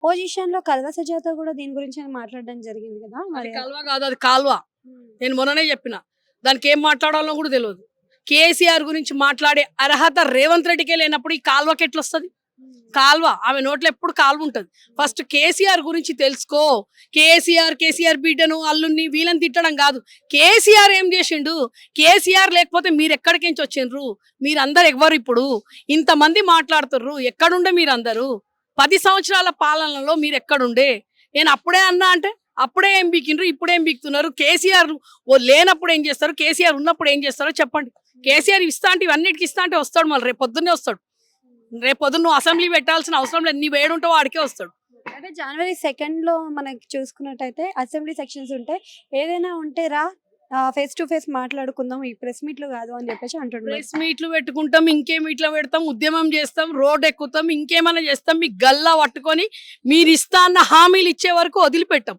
Position లో కల్వ సుజాత కూడా దీని గురించి మాట్లాడడం జరిగింది కదా అది మరి. కల్వ కాదు, అది కాల్వ. ఉమ్. నేను మొన్ననే చెప్పిన, దానికి ఏం మాట్లాడాలో కూడా తెలియదు. కేసీఆర్ గురించి మాట్లాడే అర్హత రేవంత్ రెడ్డికే లేనప్పుడు ఈ కాల్వకి ఎట్లా వస్తుంది? కాల్వ, ఆమె నోట్లో ఎప్పుడు కాల్వ ఉంటుంది. ఫస్ట్ కేసీఆర్ గురించి తెలుసుకో. కేసీఆర్ బిడ్డను అల్లుని వీళ్ళని తిట్టడం కాదు. కేసీఆర్ ఏం చేసిండు? కేసీఆర్ లేకపోతే మీరు ఎక్కడికించి వచ్చిండ్రు? మీరందరు ఎవ్వరు? ఇప్పుడు ఇంతమంది మాట్లాడుతుర్రు, ఎక్కడుండే మీరందరూ? 10 సంవత్సరాల పాలనలో మీరు ఎక్కడుండే? నేను అప్పుడే అన్నా అంటే అప్పుడే ఏం బీకిండ్రు, ఇప్పుడేం బీకుతున్నారు? కేసీఆర్ లేనప్పుడు ఏం చేస్తారు, కేసీఆర్ ఉన్నప్పుడు ఏం చేస్తారో చెప్పండి. కేసీఆర్ ఇస్తా అంటే ఇవన్నిటికి ఇస్తా అంటే వస్తాడు, మళ్ళీ రేపు పొద్దున్నే వస్తాడు. రేపు పొద్దున్న నువ్వు అసెంబ్లీ పెట్టాల్సిన అవసరం లేదు, నీ వేడుంటావు ఆడికే వస్తాడు. అంటే జనవరి 2 లో మనకి చూసుకున్నట్టయితే అసెంబ్లీ సెక్షన్స్ ఉంటాయి, ఏదైనా ఉంటే రా ఫేస్ టు ఫేస్ మాట్లాడుకుందాం, ఈ ప్రెస్ మీట్లు కాదు అని చెప్పేసి అంటున్నారు. ప్రెస్ మీట్లు పెట్టుకుంటాం, ఇంకేం ఇట్లా పెడతాం, ఉద్యమం చేస్తాం, రోడ్ ఎక్కుతాం, ఇంకేమైనా చేస్తాం. మీకు గల్లా పట్టుకొని మీరు ఇస్తా అన్న హామీలు ఇచ్చే వరకు వదిలిపెట్టాం.